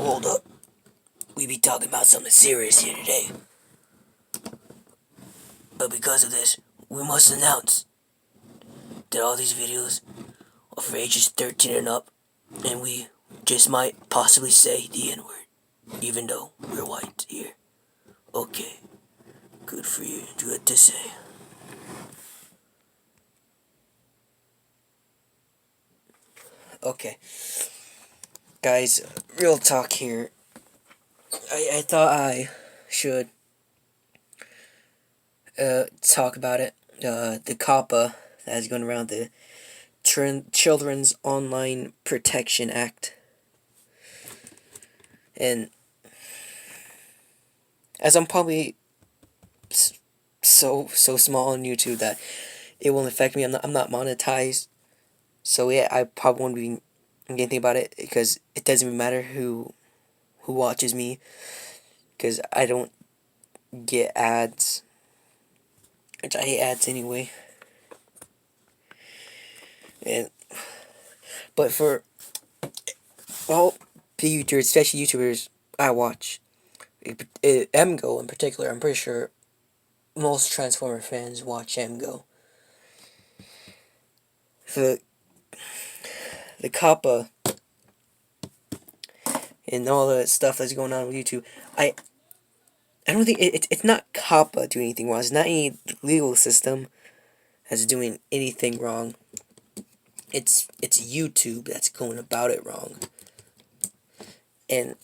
hold up. We be talking about something serious here today. But because of this, we must announce that all these videos are for ages 13 and up, and we just might possibly say the N-word, even though we're white here. Okay, good for you, good to say. Okay, guys, real talk here. I thought I should talk about it. The COPPA that is going around, the Children's Online Protection Act. And as I'm probably so small on YouTube that it won't affect me. I'm not monetized, so yeah, I probably won't be anything about it because it doesn't even matter who watches me, because I don't get ads, which I hate ads anyway. But for all the YouTubers, especially YouTubers I watch, MGO in particular, I'm pretty sure most Transformer fans watch MGO. The COPPA and all the stuff that's going on with YouTube, I don't think it's not COPPA doing anything wrong. It's not any legal system that's doing anything wrong. It's YouTube that's going about it wrong. And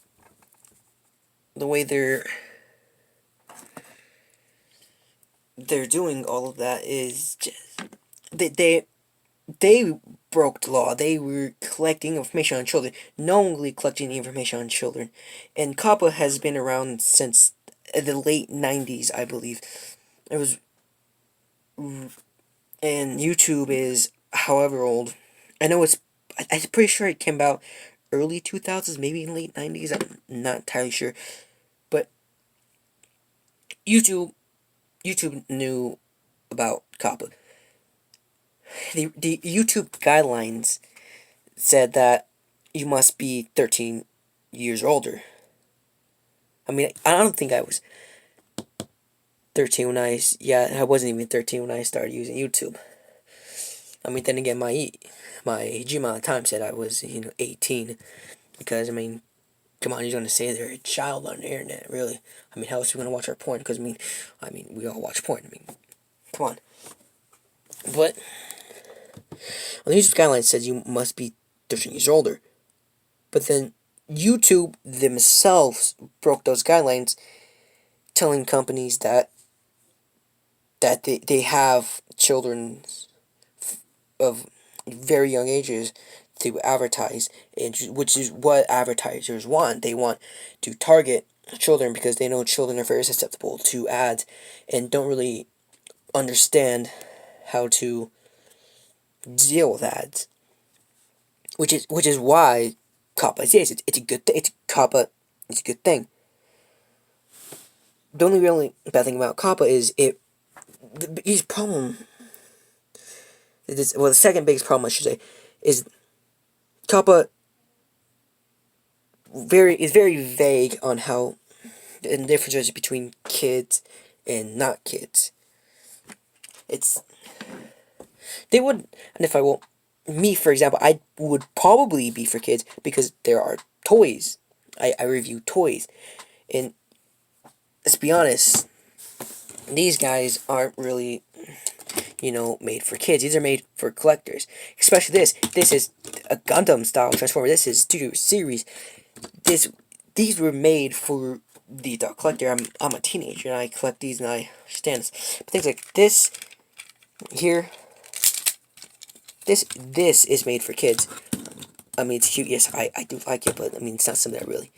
the way they're doing all of that is just they broke the law. They were collecting information on children, knowingly collecting information on children. And COPPA has been around since the late 90s, I believe. It was, and YouTube is however old. I know I'm pretty sure it came out early 2000s, maybe in late 90s. I'm not entirely sure. But YouTube knew about COPPA. The YouTube guidelines said that you must be 13 years or older. I mean, I don't think I was 13 when I wasn't even 13 when I started using YouTube. I mean, then again, my Gmail at the time said I was, 18. Because, I mean, come on, you're going to say they're a child on the internet, really. I mean, how else are we going to watch our porn? Because, I mean, we all watch porn. I mean, come on. But well, the YouTube guidelines says you must be 13 years older. But then YouTube themselves broke those guidelines, telling companies that they have children of very young ages to advertise, which is what advertisers want. They want to target children because they know children are very susceptible to ads and don't really understand how to deal with ads. Which is why COPPA is, yes, it's a good thing. COPPA is a good thing. The only really bad thing about COPPA is the biggest problem. The second biggest problem, I should say, is COPPA is very vague on how the difference is between kids and not kids. And if I will, me for example, I would probably be for kids because there are toys. I review toys, and let's be honest, these guys aren't really, made for kids. These are made for collectors. Especially this. This is a Gundam style Transformer. This is Studio Series. These were made for the adult collector. I'm a teenager and I collect these and I understand this. But things like this here, this is made for kids. I mean, it's cute. Yes, I do like it, but I mean, it's not something I really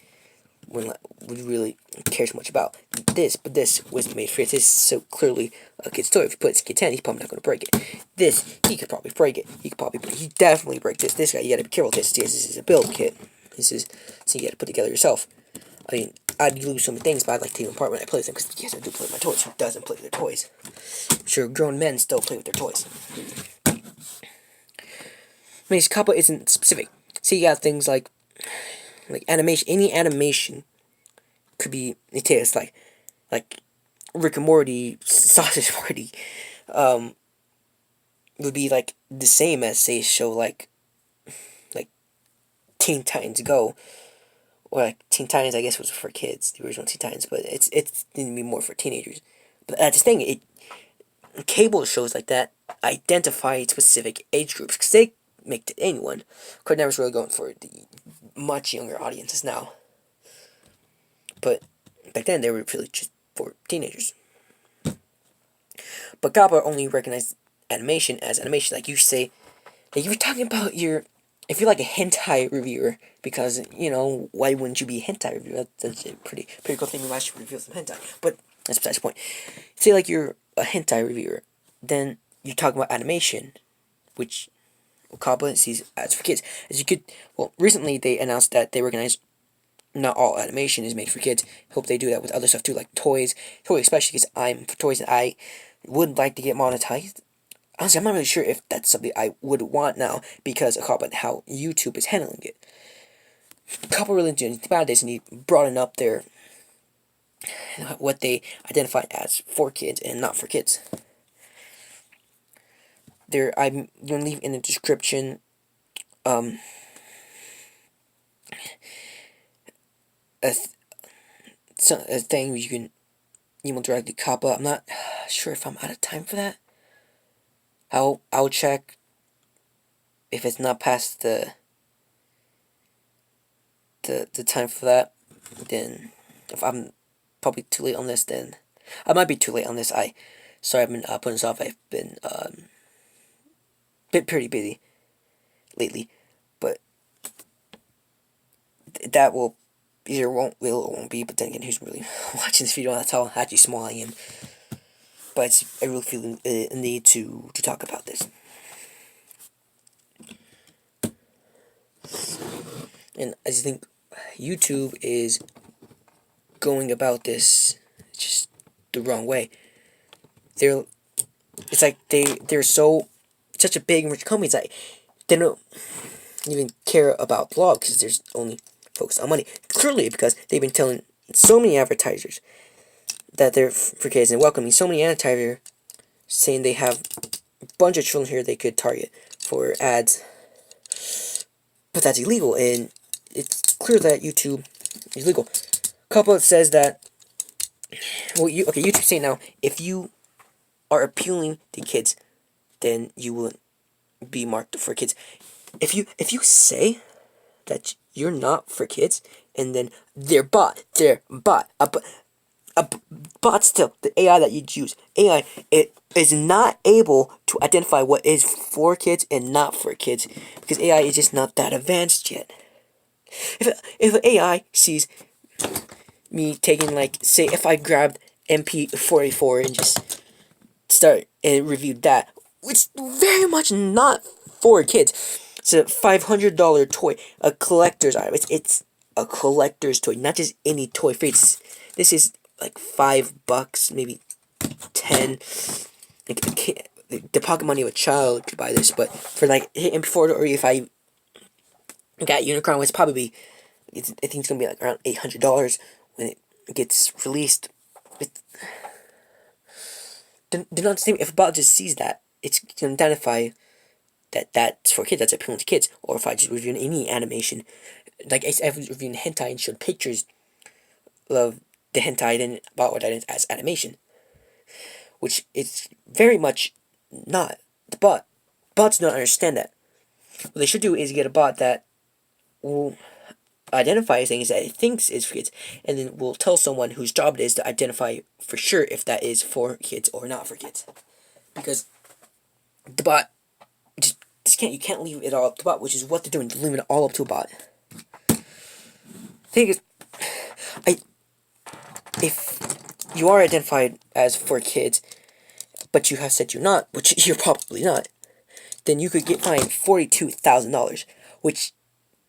would really care so much about. But this was made for kids. This is so clearly a kid's toy. If you put it in kid's hand, he's probably not going to break it. This, he could probably break it. He definitely break this. This guy, you got to be careful with this. This is a build kit. So you got to put it together yourself. I mean, I'd lose so many things, but I'd like to take them apart when I play with them, because yes, I do play with my toys. Who doesn't play with their toys? I'm sure grown men still play with their toys. I mean, COPPA isn't specific. See, you got things like like animation, any animation could be, it's like Rick and Morty, Sausage Party, would be like the same as, say, a show like Teen Titans Go, or like Teen Titans, I guess, was for kids, the original Teen Titans, but it's going to be more for teenagers. But that's the thing, cable shows like that identify specific age groups, because they make to anyone. Cartoon Network's really going for the much younger audiences now. But back then, they were really just for teenagers. But CAPPA only recognized animation as animation. Like you say, like you were talking about if you're like a hentai reviewer, because, why wouldn't you be a hentai reviewer? That's a pretty cool thing. Why should review some hentai? But that's besides the point. Say like you're a hentai reviewer, then you're talking about animation, which CAPPA sees as for kids. Recently they announced that they recognize not all animation is made for kids. Hope they do that with other stuff too, like toys. Toys, especially because I'm for toys, and I would like to get monetized. Honestly, I'm not really sure if that's something I would want now, because of how YouTube is handling it. CAPPA really doing about this, and he broadened up what they identify as for kids and not for kids. I'm gonna leave in the description a thing you can email directly to CAPPA. I'm not sure if I'm out of time for that. I'll check if it's not past the time for that. Then if I'm probably too late on this, then I might be too late on this. Sorry, I've been putting this off. I've been been pretty busy lately, but that will either will or won't be. But then again, who's really watching this video? That's how actually small I am. But I really feel a need to talk about this. And I just think YouTube is going about this just the wrong way. It's like they're such a big and rich company. It's like they don't even care about blogs, because there's only focused on money. Clearly, because they've been telling so many advertisers that they're for kids, and welcoming so many advertisers saying they have a bunch of children here they could target for ads. But that's illegal, and it's clear that YouTube is legal. CAPPA says that, YouTube's saying now, if you are appealing to kids, then you will be marked for kids. If you say that you're not for kids, and then a bot still, the AI that you use, it is not able to identify what is for kids and not for kids, because AI is just not that advanced yet. If an AI sees me taking, like, say, if I grabbed MP484 and just start and reviewed that, it's very much not for kids. It's a $500 toy, a collector's item. It's a collector's toy, not just any toy. This is like $5, maybe 10. Like the pocket money of a child could buy this, but for like MP4, or if I got Unicron, it's probably I think it's gonna be like around $800 when it gets released. They're not the same. If a bot just sees that, it's gonna identify that that's for kids, that's appealing to kids. Or if I just review any animation, like I was reviewing hentai and showed pictures of the hentai and about what I did as animation, which it's very much not. The bots don't understand that. What they should do is get a bot that will identify things that it thinks is for kids, and then will tell someone whose job it is to identify for sure if that is for kids or not for kids. Because the bot just you can't leave it all up to the bot, which is what they're doing. They're leaving it all up to a bot. Thing is, if you are identified as for kids, but you have said you're not, which you're probably not, then you could get fined $42,000, which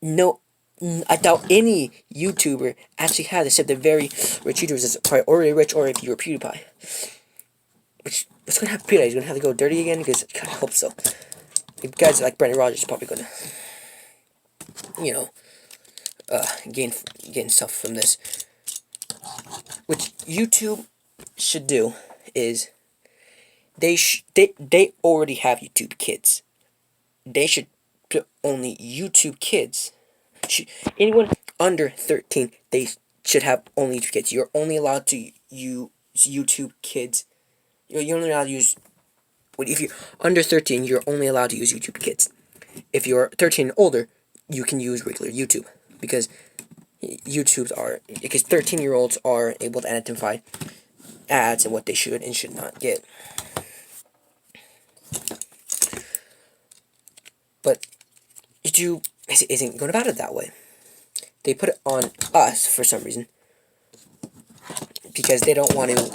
I doubt any YouTuber actually has, except the very rich YouTubers that's probably already rich, or if you were PewDiePie. Which, what's going to happen to PewDiePie? He's going to have to go dirty again? Because I kind of hope so. The guys like Brendan Rodgers are probably going to, gain stuff from this. What YouTube should do is they already have YouTube Kids. They should put only YouTube Kids. Anyone under 13, they should have only YouTube Kids. You're only allowed to use YouTube Kids. You're only allowed to use. If you're under 13, you're only allowed to use YouTube Kids. If you're 13 and older, you can use regular YouTube, because 13-year-olds are able to identify ads and what they should and should not get. But YouTube isn't going about it that way. They put it on us for some reason, because they don't want to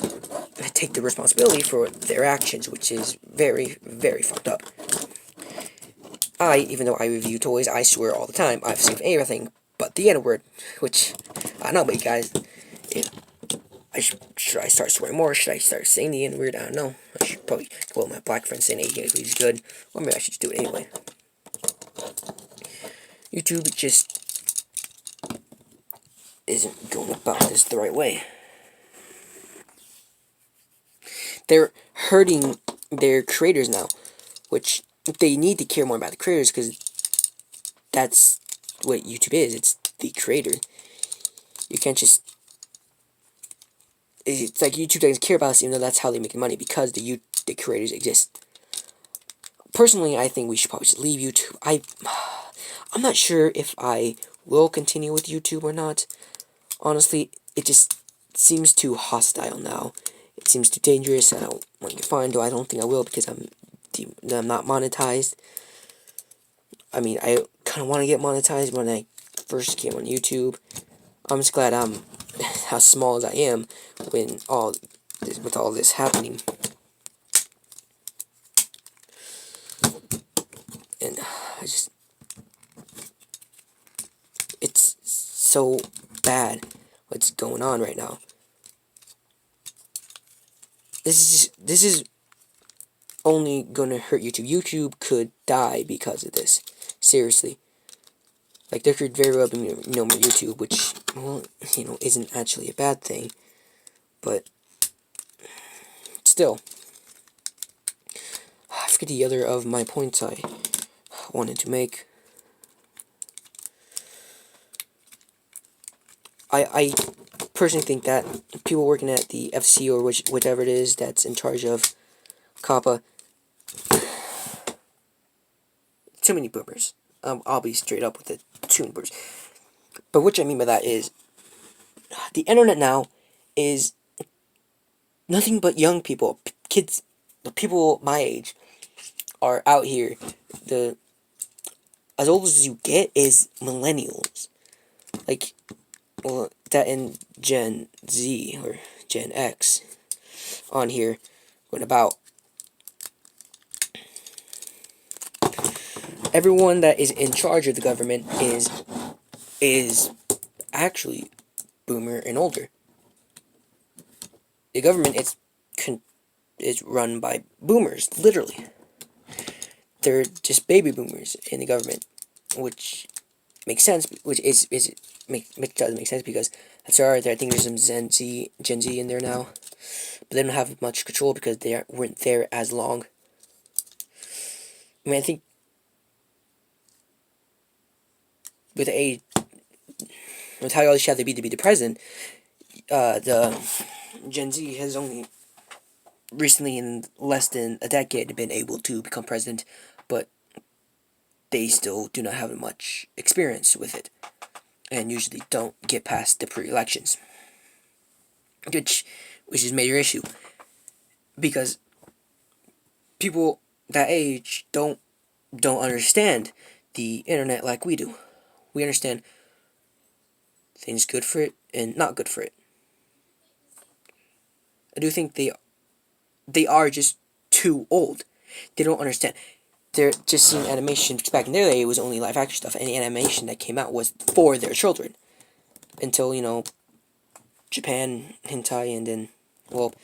take the responsibility for their actions, which is very, very fucked up. Even though I review toys, I swear all the time. I've seen everything but the N-word, which, I don't know about you guys. Should I start swearing more? Should I start saying the N-word? I don't know. I should probably go with my black friend saying, hey, he's good. Or maybe I should just do it anyway. YouTube just isn't going about this the right way. They're hurting their creators now, which they need to care more about the creators, because that's what YouTube is. It's the creator. You can't just... It's like YouTube doesn't care about us, even though that's how they make money, because the creators exist. Personally, I think we should probably just leave YouTube. I'm not sure if I will continue with YouTube or not. Honestly, it just seems too hostile now. It seems too dangerous. I don't want to get fined, though I don't think I will, because I'm not monetized. I mean, I kind of want to get monetized when I first came on YouTube. I'm just glad I'm how small as I am with all this happening. And it's so bad what's going on right now. This is only gonna hurt YouTube. YouTube could die because of this. Seriously. Like, there could very well be no more YouTube, which, well, isn't actually a bad thing. But still, I forget the other of my points I wanted to make. I personally think that people working at the FC or whichever it is that's in charge of CAPPA, too many boomers. I'll be straight up with it, too many boomers. But what I mean by that is, the internet now is nothing but young people, kids, people my age are out here. As old as you get is millennials. Like, well, that in Gen Z or Gen X on here went about. Everyone that is in charge of the government is actually boomer and older. The government is run by boomers, literally. They're just baby boomers in the government, which makes sense. Does make sense, because that's alright. I think there's some Gen Z in there now, but they don't have much control because they weren't there as long. I mean, I think with age, with how old you have to be the president, the Gen Z has only recently, in less than a decade, been able to become president, but they still do not have much experience with it, and usually don't get past the pre-elections, which is a major issue, because people that age don't understand the internet like we do. We understand things good for it and not good for it. I do think they are just too old. They don't understand. They're just seeing animation, because back in their day it was only live action stuff, and the animation that came out was for their children. Until, Japan hentai, and then, well,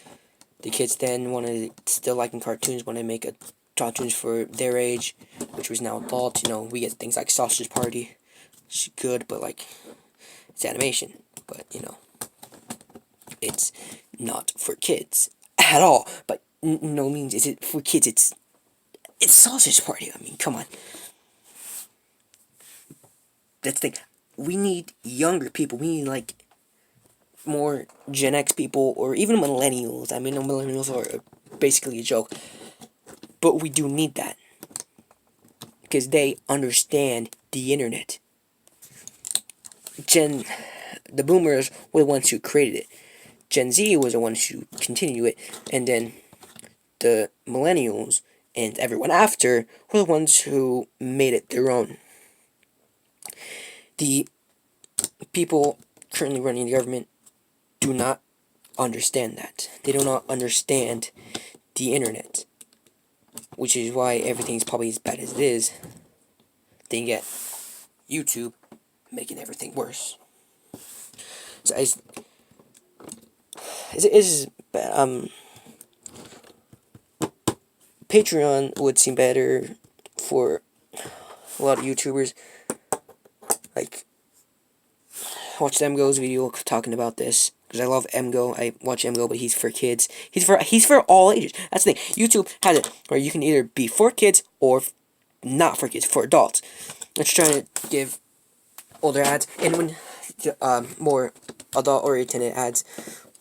the kids then wanted, still liking cartoons, want to make cartoons for their age, which was now adult. We get things like Sausage Party, it's good, but like it's animation. But it's not for kids at all. But no means is it for kids. It's Sausage Party. I mean, come on. That's the thing. We need younger people. We need like more Gen X people or even millennials. I mean, millennials are basically a joke, but we do need that because they understand the internet. The boomers were the ones who created it. Gen Z was the ones who continue it, and then the millennials and everyone after were the ones who made it their own. The people currently running the government do not understand that. They do not understand the internet, which is why everything's probably as bad as it is. Then you get YouTube making everything worse. So Patreon would seem better for a lot of YouTubers. Like, watch MGo's video talking about this because I love MGo. I watch MGo, but he's for kids. He's for all ages. That's the thing. YouTube has it where you can either be for kids or not for kids, for adults. It's trying to give older ads, and when more adult-oriented ads.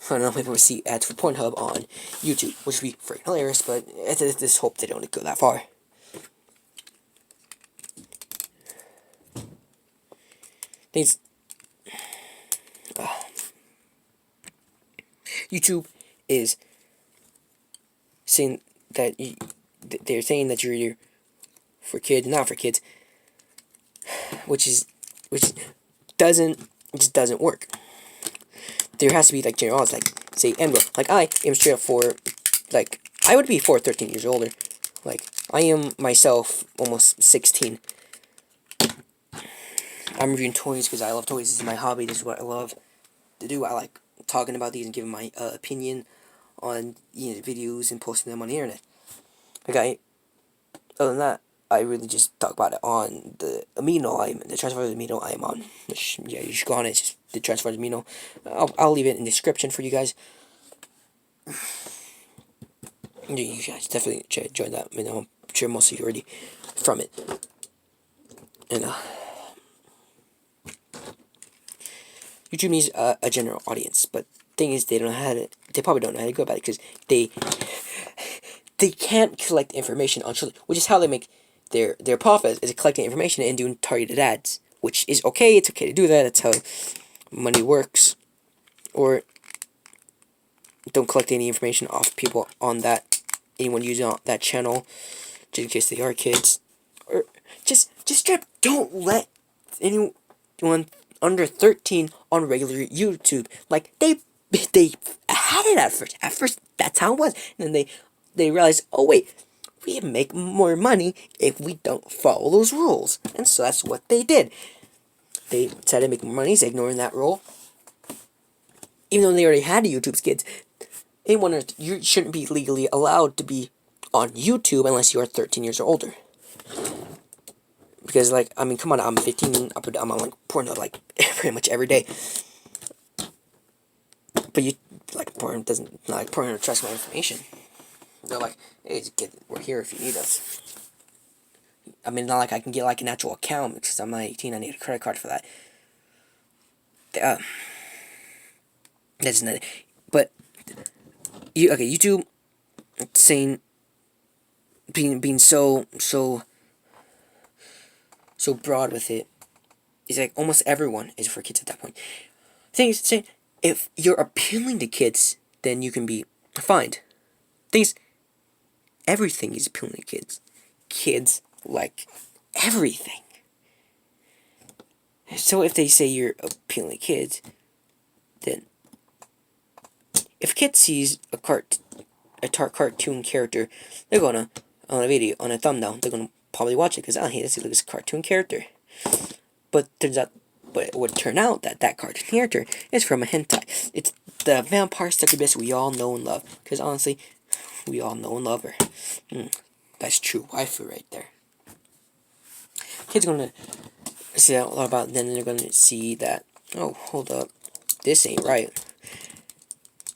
I don't know, maybe we'll see ads for Pornhub on YouTube, which would be freaking hilarious, but I just hope they don't go that far. Things. YouTube is saying that they're saying that you're either for kids, not for kids, which just doesn't work. There has to be like general odds, like say MGo. Like I am straight up for, like I would be for 13 years older. Like I am myself almost 16. I'm reviewing toys because I love toys. This is my hobby. This is what I love to do. I like talking about these and giving my opinion on videos and posting them on the internet. Like other than that, I really just talk about it on the Amino. The Transformers Amino I am on. Yeah, you should go on it. It's just the Transformers Amino. I'll leave it in the description for you guys. You guys definitely join that. I mean, I'm sure most of you already from it. And YouTube needs a general audience, but thing is, they probably don't know how to go about it because they can't collect information on children, which is how they make their profit, is collecting information and doing targeted ads, which is okay. It's okay to do that. That's how money works. Or don't collect any information off people on anyone using that channel, just in case they are kids. Or just strip. Don't let anyone under 13 on regular YouTube. Like they had it at first. At first, that's how it was, and then they realized, oh wait, we make more money if we don't follow those rules. And so that's what they did. They decided to make more money, ignoring that rule. Even though they already had YouTube's kids, you shouldn't be legally allowed to be on YouTube unless you are 13 years or older. Because, like, I mean, come on, I'm 15, I'm on, like, Pornhub, like, pretty much every day. But Pornhub doesn't trust my information. They're like, hey, we're here if you need us. I mean, not like I can get, like, an actual account, because I'm not 18, I need a credit card for that. That's not it. But, YouTube saying, being so broad with it, is like almost everyone is for kids at that point. Thing is, saying, if you're appealing to kids, then you can be fined. Things, everything is appealing to kids. Kids like everything. So if they say you're appealing to kids, then if a kid sees a cartoon character, they're gonna on a video, on a thumbnail, they're gonna probably watch it because hey, this is a cartoon character. But it would turn out that cartoon character is from a hentai. It's the vampire succubus we all know and love. Because honestly, we all know and love her. That's true waifu right there. Kids gonna say a lot about, then they're gonna see that, oh, hold up, this ain't right.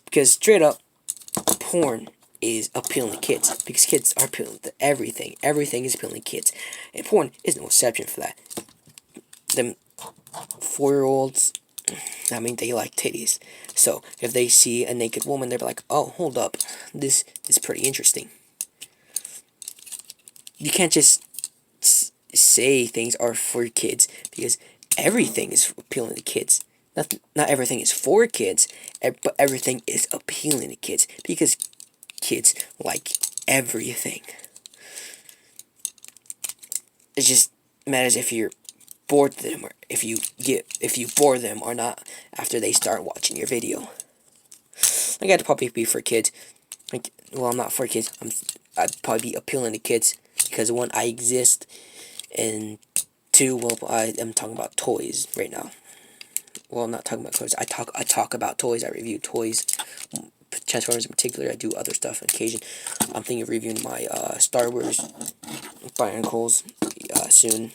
Because straight up, porn is appealing to kids. Because kids are appealing to everything. Everything is appealing to kids. And porn is no exception for that. Them 4-year-olds, I mean, they like titties. So, if they see a naked woman, they're like, oh, hold up, this is pretty interesting. You can't just say things are for kids, because everything is appealing to kids. Not everything is for kids, but everything is appealing to kids, because kids like everything. It just matters if you're bored to them, or if you bore them or not after they start watching your video. I got to probably be for kids. Like, well, I'm not for kids. I'd probably be appealing to kids because, one, I exist, and two, well, I am talking about toys right now. Well, I'm not talking about toys. I talk about toys. I review toys, Transformers in particular. I do other stuff on occasion. I'm thinking of reviewing my Star Wars Barnacles soon.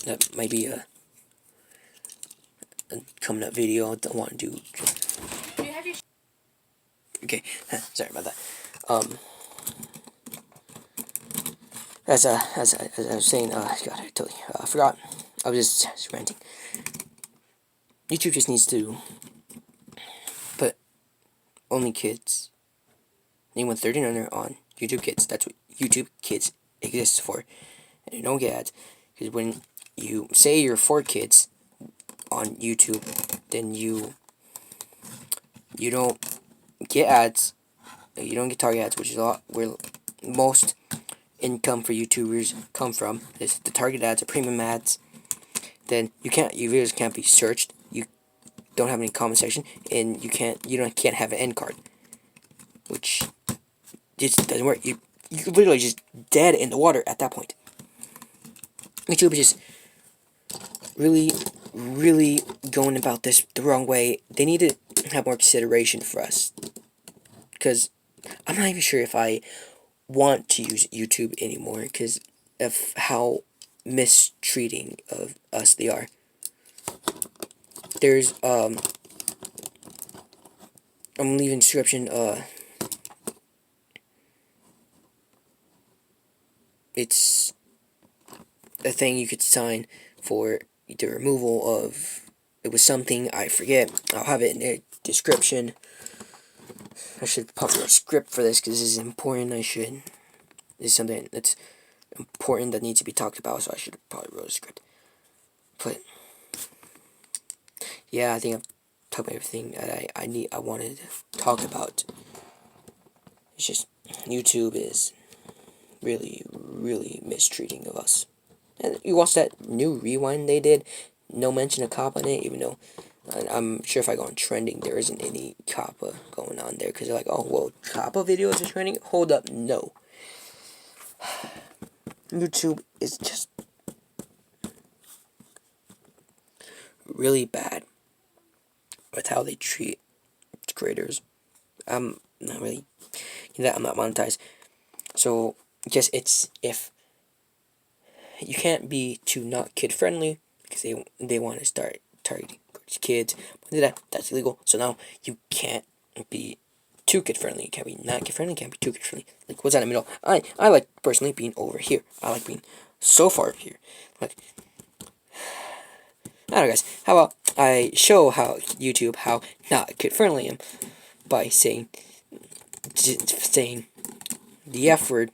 That might be a coming up video. I don't want to do. Okay, sorry about that. As I was saying, God, I totally forgot. I was just ranting. YouTube just needs to put only kids, anyone 13 under, on YouTube Kids. That's what YouTube Kids exists for, and you don't get ads. Because when you say you're for kids on YouTube, then you don't get ads. You don't get target ads, which is a lot where most income for YouTubers come from. Is the target ads or premium ads. Then your videos can't be searched. You don't have any comment section, and you can't have an end card, which just doesn't work. You're literally just dead in the water at that point. YouTube is just really going about this the wrong way. They need to have more consideration for us, because I'm not even sure if I want to use YouTube anymore because of how mistreating of us they are. There's I'm leaving description. It's a thing you could sign for the removal of. It was something I forget. I'll have it in the description. I should probably write a script for this because this is important. This is something that's important that needs to be talked about, so I should probably write a script. But yeah, I think I've talked about everything that I wanted to talk about. It's just YouTube is really mistreating of us. And you watch that new rewind they did, no mention of COPPA in it, even though I'm sure if I go on trending, there isn't any COPPA going on there, because they're like, oh, well, COPPA videos are trending? Hold up, no. YouTube is just really bad with how they treat creators. I'm not really, I'm not monetized. So, just it's, if you can't be too not kid friendly, because they want to start targeting kids. That's illegal. So now you can't be too kid friendly. You can't be not kid friendly. You can't be too kid friendly. Like, what's that in the middle? I like personally being over here. I like being so far over here. Like, I don't know, guys. How about I show how YouTube how not kid friendly I am by saying the F word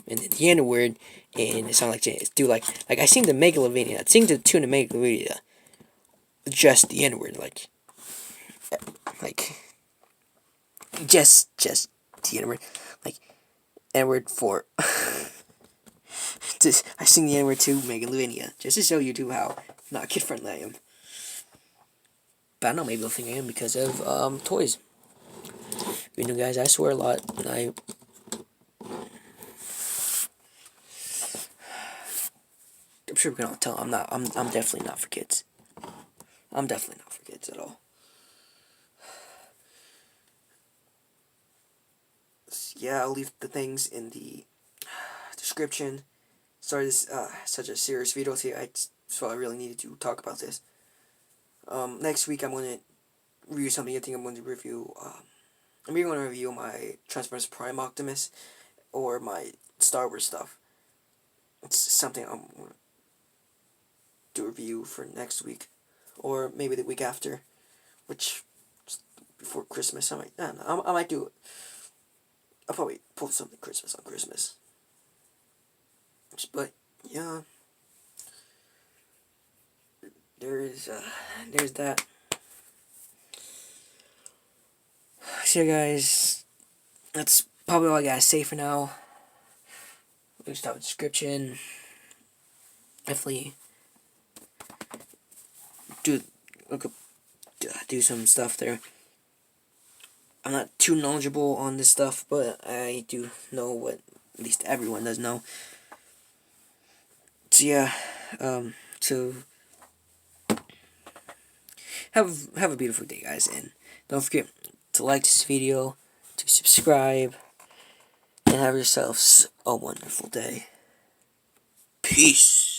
and the N word, and it sounds like Janice. Do like I sing the Megalovania. I sing the tune of Megalovania. Just the N word, like just the N word, like N word for. Just, I sing the N word to Megalovania just to show YouTube how not kid friendly I am. But I don't know, maybe they'll think I am because of toys. You know, guys, I swear a lot. I'm sure we can all tell. I'm definitely not for kids. I'm definitely not for kids at all. Yeah, I'll leave the things in the description. started this such a serious video today. So I really needed to talk about this. Next week I'm going to review something. I think I'm going to review. I'm either going to review my Transformers Prime Optimus or my Star Wars stuff. It's something I'm going to do a review for next week, or maybe the week after, which before Christmas. I don't know. I might do it. I'll probably post something Christmas on Christmas. But yeah, there's that. So yeah, guys, that's probably all I gotta say for now. We can start with description. Definitely do some stuff there. I'm not too knowledgeable on this stuff, but I do know what at least everyone does know. So yeah, so have a beautiful day, guys, and don't forget to like this video, to subscribe, and have yourselves a wonderful day. Peace.